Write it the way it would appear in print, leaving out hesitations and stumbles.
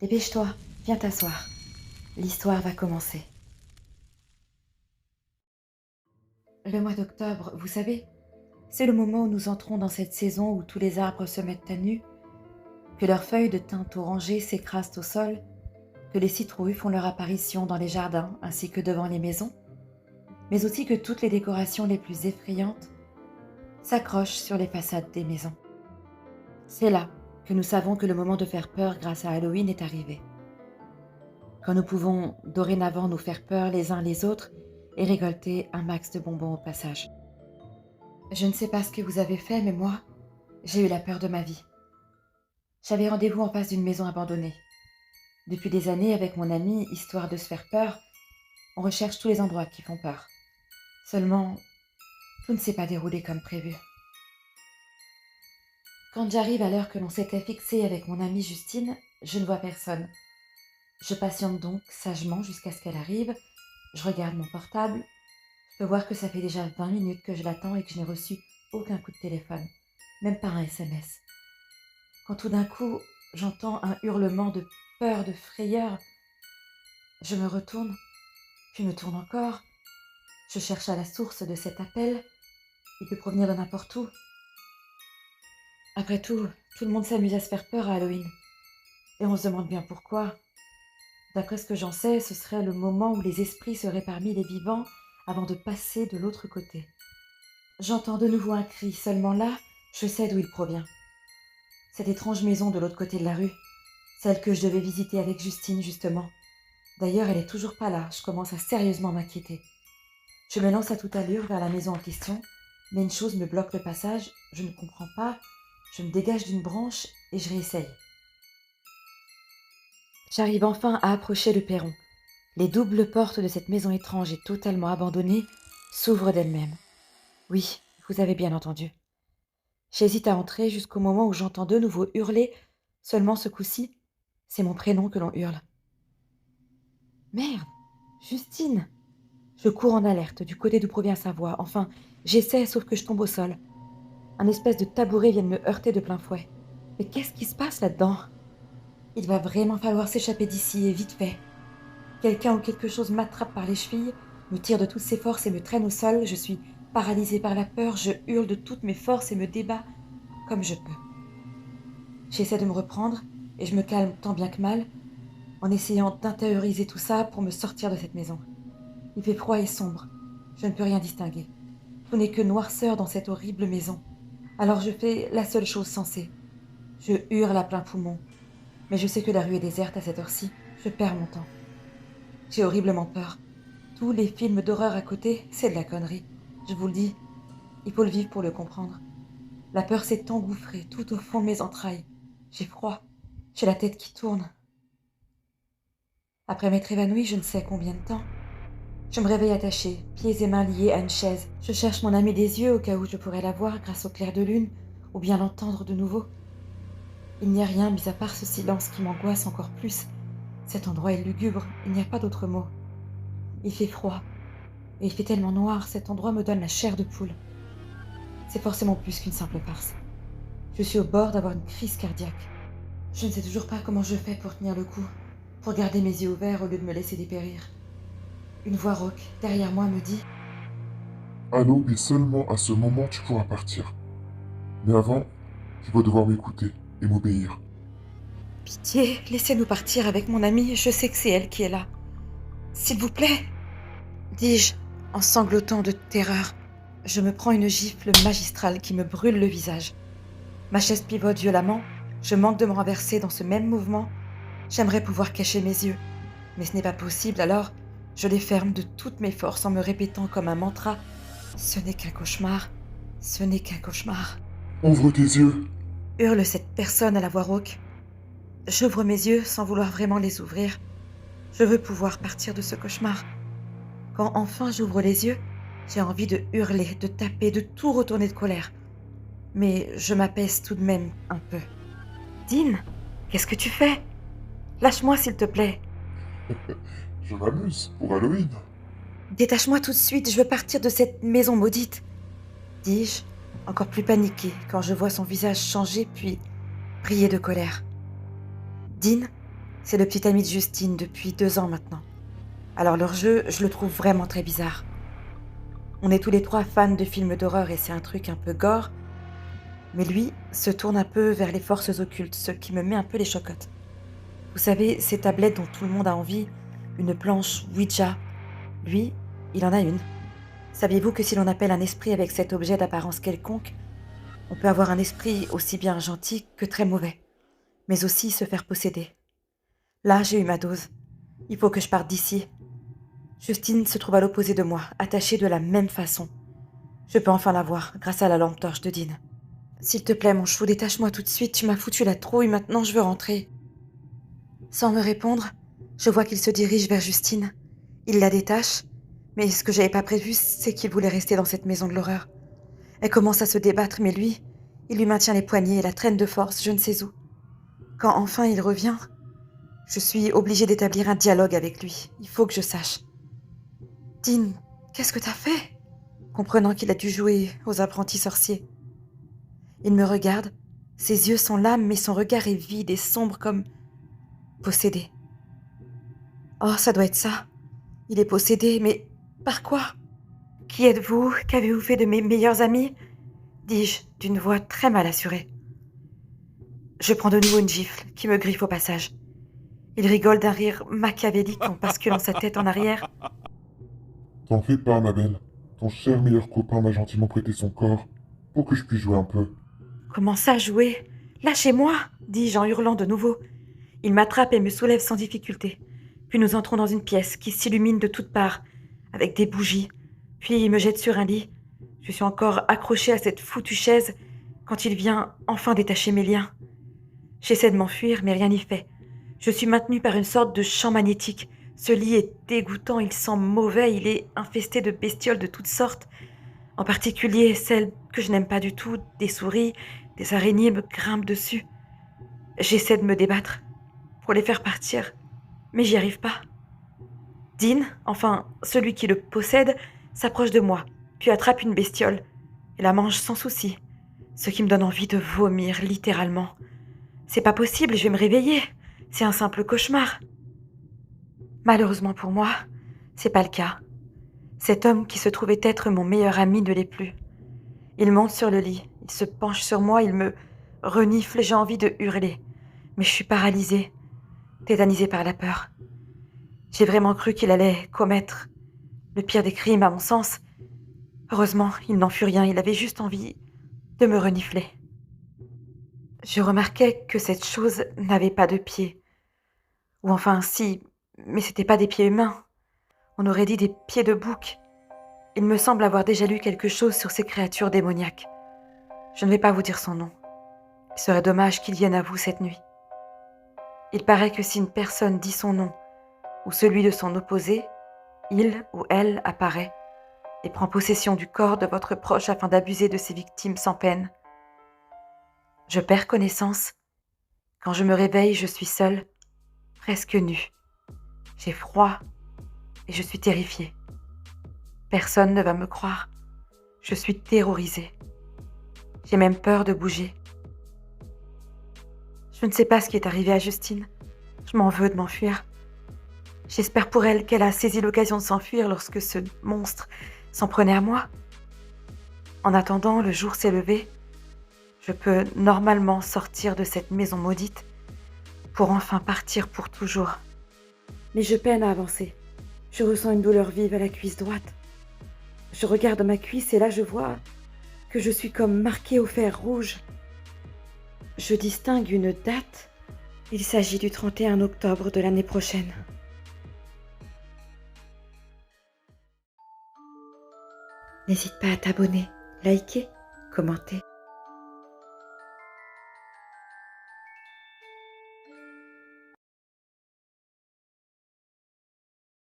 Dépêche-toi, viens t'asseoir. L'histoire va commencer. Le mois d'octobre, vous savez, c'est le moment où nous entrons dans cette saison où tous les arbres se mettent à nu, que leurs feuilles de teinte orangée s'écrasent au sol, que les citrouilles font leur apparition dans les jardins ainsi que devant les maisons, mais aussi que toutes les décorations les plus effrayantes s'accrochent sur les façades des maisons. C'est là que nous savons que le moment de faire peur grâce à Halloween est arrivé. Quand nous pouvons dorénavant nous faire peur les uns les autres et récolter un max de bonbons au passage. Je ne sais pas ce que vous avez fait, mais moi, j'ai eu la peur de ma vie. J'avais rendez-vous en face d'une maison abandonnée. Depuis des années, avec mon ami, histoire de se faire peur, on recherche tous les endroits qui font peur. Seulement, tout ne s'est pas déroulé comme prévu. Quand j'arrive à l'heure que l'on s'était fixée avec mon amie Justine, je ne vois personne. Je patiente donc sagement jusqu'à ce qu'elle arrive. Je regarde mon portable. Je peux voir que ça fait déjà 20 minutes que je l'attends et que je n'ai reçu aucun coup de téléphone, même pas un SMS. Quand tout d'un coup, j'entends un hurlement de peur, de frayeur, je me retourne, puis me tourne encore. Je cherche à la source de cet appel. Il peut provenir de n'importe où. Après tout le monde s'amuse à se faire peur à Halloween. Et on se demande bien pourquoi. D'après ce que j'en sais, ce serait le moment où les esprits seraient parmi les vivants avant de passer de l'autre côté. J'entends de nouveau un cri, seulement là, je sais d'où il provient. Cette étrange maison de l'autre côté de la rue, celle que je devais visiter avec Justine, justement. D'ailleurs, elle est toujours pas là, je commence à sérieusement m'inquiéter. Je me lance à toute allure vers la maison en question, mais une chose me bloque le passage, je ne comprends pas, je me dégage d'une branche et je réessaye. J'arrive enfin à approcher le perron. Les doubles portes de cette maison étrange et totalement abandonnée s'ouvrent d'elles-mêmes. Oui, vous avez bien entendu. J'hésite à entrer jusqu'au moment où j'entends de nouveau hurler, seulement ce coup-ci, c'est mon prénom que l'on hurle. Merde, Justine! Je cours en alerte du côté d'où provient sa voix. Enfin, j'essaie, sauf que je tombe au sol. Un espèce de tabouret vient de me heurter de plein fouet. Mais qu'est-ce qui se passe là-dedans? Il va vraiment falloir s'échapper d'ici et vite fait. Quelqu'un ou quelque chose m'attrape par les chevilles, me tire de toutes ses forces et me traîne au sol. Je suis paralysée par la peur, je hurle de toutes mes forces et me débats comme je peux. J'essaie de me reprendre et je me calme tant bien que mal en essayant d'intérioriser tout ça pour me sortir de cette maison. Il fait froid et sombre. Je ne peux rien distinguer. Tout n'est que noirceur dans cette horrible maison. Alors je fais la seule chose sensée. Je hurle à plein poumon. Mais je sais que la rue est déserte à cette heure-ci. Je perds mon temps. J'ai horriblement peur. Tous les films d'horreur à côté, c'est de la connerie. Je vous le dis, il faut le vivre pour le comprendre. La peur s'est engouffrée tout au fond de mes entrailles. J'ai froid. J'ai la tête qui tourne. Après m'être évanouie je ne sais combien de temps, je me réveille attachée, pieds et mains liés à une chaise. Je cherche mon amie des yeux au cas où je pourrais la voir grâce au clair de lune, ou bien l'entendre de nouveau. Il n'y a rien mis à part ce silence qui m'angoisse encore plus. Cet endroit est lugubre, il n'y a pas d'autre mot. Il fait froid, et il fait tellement noir, cet endroit me donne la chair de poule. C'est forcément plus qu'une simple farce. Je suis au bord d'avoir une crise cardiaque. Je ne sais toujours pas comment je fais pour tenir le coup, pour garder mes yeux ouverts au lieu de me laisser dépérir. Une voix rauque, derrière moi, me dit Allô, et seulement à ce moment tu pourras partir. Mais avant, tu vas devoir m'écouter et m'obéir. Pitié, laissez-nous partir avec mon amie, je sais que c'est elle qui est là. S'il vous plaît, dis-je, en sanglotant de terreur. Je me prends une gifle magistrale qui me brûle le visage. Ma chaise pivote violemment, je manque de me renverser dans ce même mouvement. J'aimerais pouvoir cacher mes yeux, mais ce n'est pas possible, alors je les ferme de toutes mes forces en me répétant comme un mantra. Ce n'est qu'un cauchemar, ce n'est qu'un cauchemar. Ouvre tes yeux. Hurle cette personne à la voix rauque. J'ouvre mes yeux sans vouloir vraiment les ouvrir. Je veux pouvoir partir de ce cauchemar. Quand enfin j'ouvre les yeux, j'ai envie de hurler, de taper, de tout retourner de colère. Mais je m'apaise tout de même un peu. Dean, qu'est-ce que tu fais? Lâche-moi s'il te plaît. Je m'amuse pour Halloween. Détache-moi tout de suite, je veux partir de cette maison maudite, dis-je, encore plus paniquée quand je vois son visage changer puis briller de colère. Dean, C'est le petit ami de Justine depuis 2 ans maintenant. Alors leur jeu, je le trouve vraiment très bizarre. On est tous les trois fans de films d'horreur et c'est un truc un peu gore, mais lui se tourne un peu vers les forces occultes, ce qui me met un peu les chocottes. Vous savez, ces tablettes dont tout le monde a envie, une planche Ouija. Lui, il en a une. Saviez-vous que si l'on appelle un esprit avec cet objet d'apparence quelconque, on peut avoir un esprit aussi bien gentil que très mauvais, mais aussi se faire posséder. Là, j'ai eu ma dose. Il faut que je parte d'ici. Justine se trouve à l'opposé de moi, attachée de la même façon. Je peux enfin la voir, grâce à la lampe torche de Dean. S'il te plaît, mon chou, détache-moi tout de suite, tu m'as foutu la trouille, maintenant je veux rentrer. Sans me répondre, je vois qu'il se dirige vers Justine. Il la détache, mais ce que j'avais pas prévu, c'est qu'il voulait rester dans cette maison de l'horreur. Elle commence à se débattre, mais lui, il lui maintient les poignets et la traîne de force, je ne sais où. Quand enfin il revient, je suis obligée d'établir un dialogue avec lui. Il faut que je sache. Dean, qu'est-ce que t'as fait? Comprenant qu'il a dû jouer aux apprentis sorciers. Il me regarde, ses yeux sont là, mais son regard est vide et sombre comme possédé. Oh, ça doit être ça. Il est possédé, mais par quoi? Qui êtes-vous? Qu'avez-vous fait de mes meilleurs amis? Dis-je, d'une voix très mal assurée. Je prends de nouveau une gifle, qui me griffe au passage. Il rigole d'un rire machiavélique en basculant sa tête en arrière. T'en fais pas, ma belle. Ton cher meilleur copain m'a gentiment prêté son corps pour que je puisse jouer un peu. Comment ça, jouer? Lâchez-moi, dis-je en hurlant de nouveau. Il m'attrape et me soulève sans difficulté. Puis nous entrons dans une pièce qui s'illumine de toutes parts, avec des bougies. Puis il me jette sur un lit. Je suis encore accrochée à cette foutue chaise quand il vient enfin détacher mes liens. J'essaie de m'enfuir, mais rien n'y fait. Je suis maintenue par une sorte de champ magnétique. Ce lit est dégoûtant, il sent mauvais, il est infesté de bestioles de toutes sortes. En particulier celles que je n'aime pas du tout, des souris, des araignées me grimpent dessus. J'essaie de me débattre pour les faire partir, mais j'y arrive pas. Dean, enfin celui qui le possède, s'approche de moi, puis attrape une bestiole et la mange sans souci, ce qui me donne envie de vomir littéralement. C'est pas possible, je vais me réveiller. C'est un simple cauchemar. Malheureusement pour moi, c'est pas le cas. Cet homme qui se trouvait être mon meilleur ami ne l'est plus. Il monte sur le lit, il se penche sur moi, il me renifle, j'ai envie de hurler. Mais je suis paralysée, tétanisée par la peur. J'ai vraiment cru qu'il allait commettre le pire des crimes à mon sens. Heureusement, il n'en fut rien, il avait juste envie de me renifler. Je remarquais que cette chose n'avait pas de pieds. Ou enfin, si, mais c'était pas des pieds humains. On aurait dit des pieds de bouc. Il me semble avoir déjà lu quelque chose sur ces créatures démoniaques. Je ne vais pas vous dire son nom. Il serait dommage qu'il vienne à vous cette nuit. Il paraît que si une personne dit son nom ou celui de son opposé, il ou elle apparaît et prend possession du corps de votre proche afin d'abuser de ses victimes sans peine. Je perds connaissance. Quand je me réveille, je suis seule, presque nue. J'ai froid et je suis terrifiée. Personne ne va me croire. Je suis terrorisée. J'ai même peur de bouger. Je ne sais pas ce qui est arrivé à Justine. Je m'en veux de m'enfuir. J'espère pour elle qu'elle a saisi l'occasion de s'enfuir lorsque ce monstre s'en prenait à moi. En attendant, le jour s'est levé. Je peux normalement sortir de cette maison maudite pour enfin partir pour toujours. Mais je peine à avancer. Je ressens une douleur vive à la cuisse droite. Je regarde ma cuisse et là je vois que je suis comme marquée au fer rouge. Je distingue une date. Il s'agit du 31 octobre de l'année prochaine. N'hésite pas à t'abonner, liker, commenter.